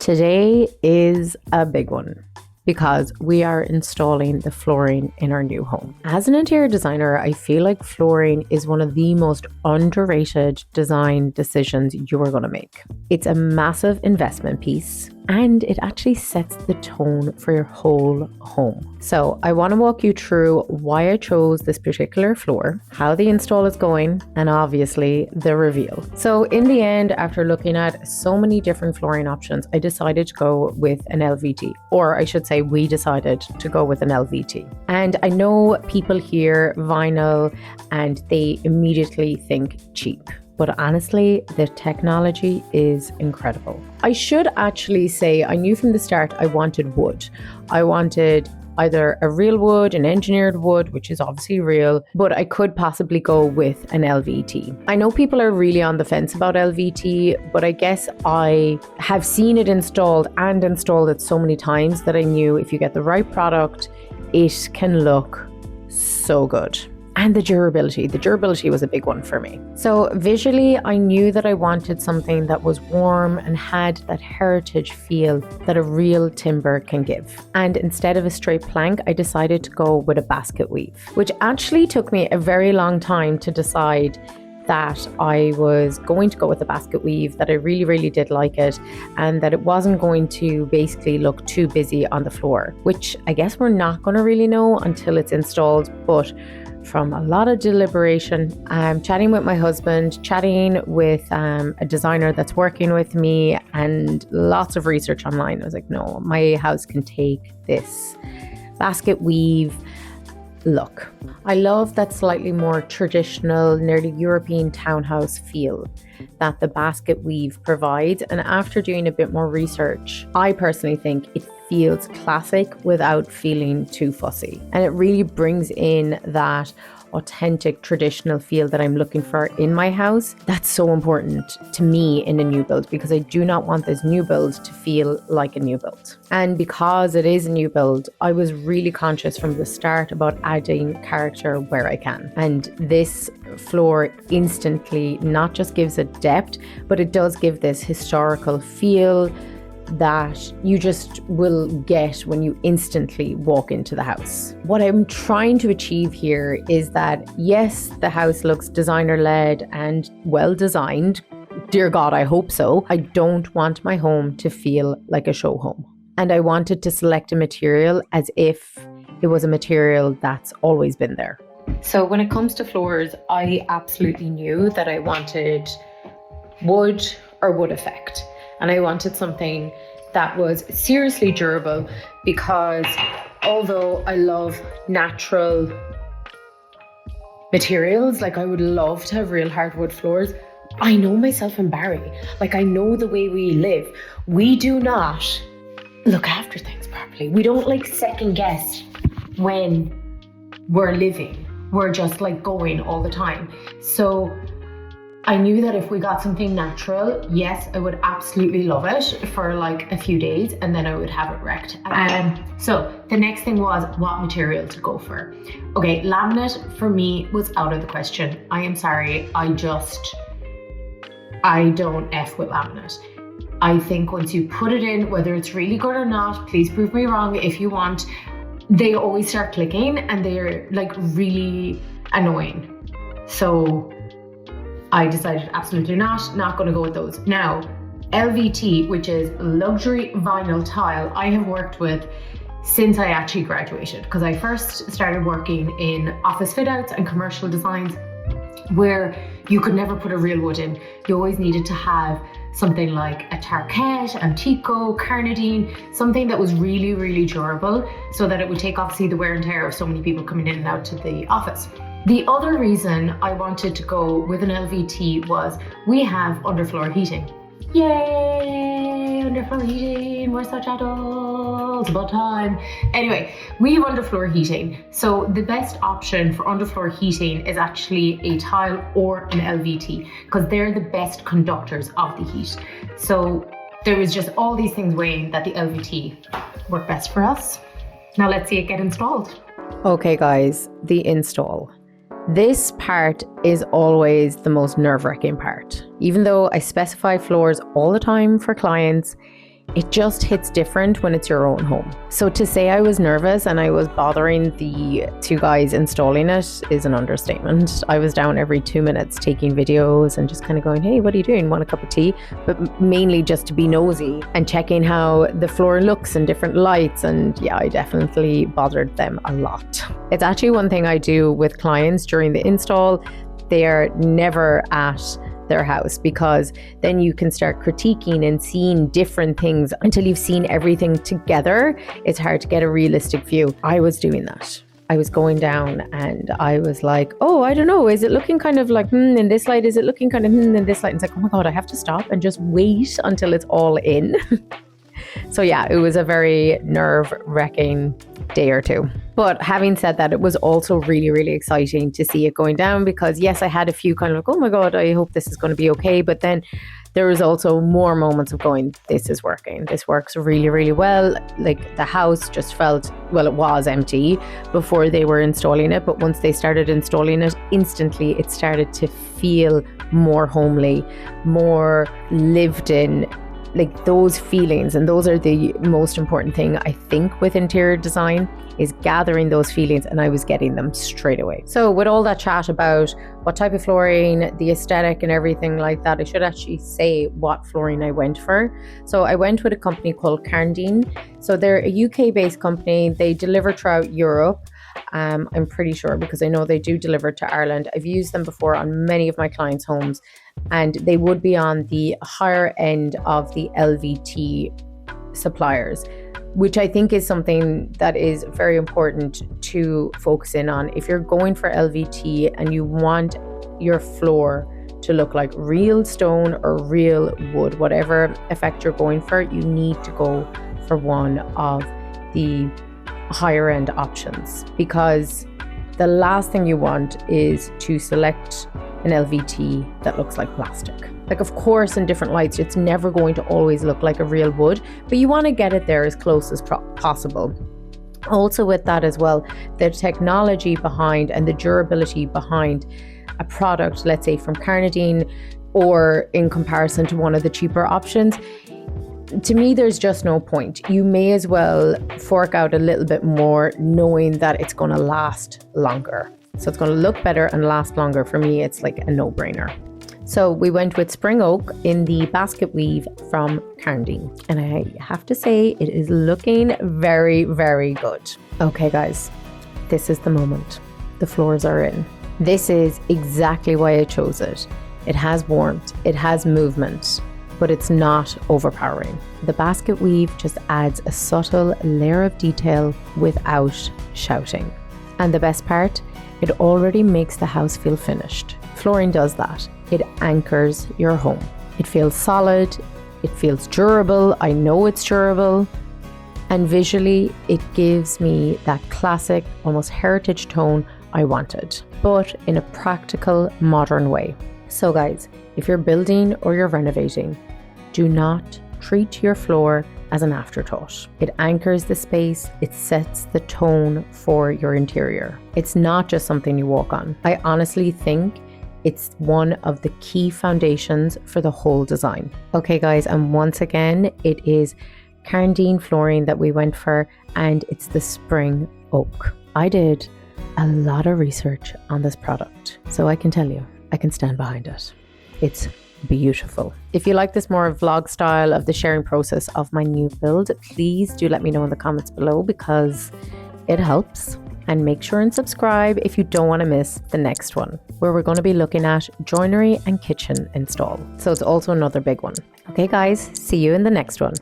Today is a big one because we are installing the flooring in our new home. As an interior designer, I feel like flooring is one of the most underrated design decisions you are going to make. It's a massive investment piece and it actually sets the tone for your whole home. So I want to walk you through why I chose this particular floor, how the install is going, and obviously the reveal. So in the end, after looking at so many different flooring options, I decided to go with an LVT, or I should say we decided to go with an LVT. And I know people hear vinyl and they immediately think cheap. But honestly, the technology is incredible. I should actually say I knew from the start I wanted wood. I wanted either a real wood, an engineered wood, which is obviously real, but I could possibly go with an LVT. I know people are really on the fence about LVT, but I guess I have seen it installed and installed it so many times that I knew if you get the right product, it can look so good. And the durability was a big one for me. So visually, I knew that I wanted something that was warm and had that heritage feel that a real timber can give. And instead of a straight plank, I decided to go with a basket weave, which actually took me a very long time to decide that I was going to go with a basket weave, that I really, really did like it, and that it wasn't going to basically look too busy on the floor, which I guess we're not going to really know until it's installed. But from a lot of deliberation, chatting with my husband, chatting with a designer that's working with me, and lots of research online, I was like, no, my house can take this basket weave look. I love that slightly more traditional, nearly European townhouse feel that the basket weave provides. And after doing a bit more research, I personally think it feels classic without feeling too fussy. And it really brings in that authentic traditional feel that I'm looking for in my house. That's so important to me in a new build because I do not want this new build to feel like a new build. And because it is a new build, I was really conscious from the start about adding character where I can. And this floor instantly not just gives it depth, but it does give this historical feel that you just will get when you instantly walk into the house. What I'm trying to achieve here is that, yes, the house looks designer-led and well-designed. Dear God, I hope so. I don't want my home to feel like a show home. And I wanted to select a material as if it was a material that's always been there. So when it comes to floors, I absolutely knew that I wanted wood or wood effect. And I wanted something that was seriously durable because although I love natural materials, like I would love to have real hardwood floors, I know myself and Barry, like I know the way we live. We do not look after things properly. We don't like second guess when we're living. We're just like going all the time. So I knew that if we got something natural, yes, I would absolutely love it for like a few days and then I would have it wrecked. So the next thing was what material to go for. Okay, laminate for me was out of the question. I am sorry, I don't F with laminate. I think once you put it in, whether it's really good or not, please prove me wrong if you want, they always start clicking and they're like really annoying. So I decided absolutely not going to go with those. Now, LVT, which is luxury vinyl tile, I have worked with since I actually graduated because I first started working in office fit outs and commercial designs where you could never put a real wood in. You always needed to have something like a Tarkett, Antico, Carnadine, something that was really, really durable so that it would take obviously the wear and tear of so many people coming in and out to the office. The other reason I wanted to go with an LVT was we have underfloor heating. Yay, underfloor heating, we're such adults, about time. Anyway, we have underfloor heating. So the best option for underfloor heating is actually a tile or an LVT because they're the best conductors of the heat. So there was just all these things weighing that the LVT worked best for us. Now let's see it get installed. Okay guys, the install. This part is always the most nerve-wracking part. Even though I specify floors all the time for clients, it just hits different when it's your own home. So to say I was nervous and I was bothering the two guys installing it is an understatement. I was down every 2 minutes taking videos and just kind of going, hey, what are you doing? Want a cup of tea? But mainly just to be nosy and checking how the floor looks and different lights. And yeah, I definitely bothered them a lot. It's actually one thing I do with clients during the install. They are never at their house, because then you can start critiquing and seeing different things. Until you've seen everything together, it's hard to get a realistic view. I was doing that. I was going down and I was like, oh, I don't know, is it looking kind of like in this light? Is it looking kind of in this light? And it's like, oh my God, I have to stop and just wait until it's all in. So yeah, it was a very nerve-wracking day or two. But having said that, it was also really, really exciting to see it going down, because yes, I had a few kind of like, oh my God, I hope this is going to be okay. But then there was also more moments of going, this is working. This works really, really well. Like the house just felt, well, it was empty before they were installing it. But once they started installing it, instantly it started to feel more homely, more lived in. Like those feelings, and those are the most important thing I think with interior design, is gathering those feelings, and I was getting them straight away. So with all that chat about what type of flooring, the aesthetic and everything like that, I should actually say what flooring I went for. So I went with a company called Carndine. So they're a UK based company. They deliver throughout Europe. I'm pretty sure, because I know they do deliver to Ireland. I've used them before on many of my clients' homes, and they would be on the higher end of the LVT suppliers, which I think is something that is very important to focus in on. If you're going for LVT and you want your floor to look like real stone or real wood, whatever effect you're going for, you need to go for one of the higher end options, because the last thing you want is to select an LVT that looks like plastic. Like, of course, in different lights, it's never going to always look like a real wood, but you want to get it there as close as possible. Also with that as well, the technology behind and the durability behind a product, let's say from Carnadine, or in comparison to one of the cheaper options, to me, there's just no point. You may as well fork out a little bit more knowing that it's going to last longer. So it's going to look better and last longer. For me, it's like a no-brainer. So we went with Spring Oak in the basket weave from Carndine. And I have to say, it is looking very, very good. Okay, guys, this is the moment. The floors are in. This is exactly why I chose it. It has warmth, it has movement, but it's not overpowering. The basket weave just adds a subtle layer of detail without shouting. And the best part, it already makes the house feel finished. Flooring does that. It anchors your home. It feels solid, it feels durable. I know it's durable. And visually, it gives me that classic, almost heritage tone I wanted, but in a practical, modern way. So guys, if you're building or you're renovating, do not treat your floor as an afterthought. It anchors the space, it sets the tone for your interior. It's not just something you walk on. I honestly think it's one of the key foundations for the whole design. Okay guys, and once again, it is Carndine flooring that we went for, and it's the Spring Oak. I did a lot of research on this product, so I can tell you, I can stand behind it. It's beautiful. If you like this more vlog style of the sharing process of my new build, please do let me know in the comments below, because it helps. And make sure and subscribe if you don't want to miss the next one, where we're going to be looking at joinery and kitchen install. So it's also another big one. Okay guys, see you in the next one.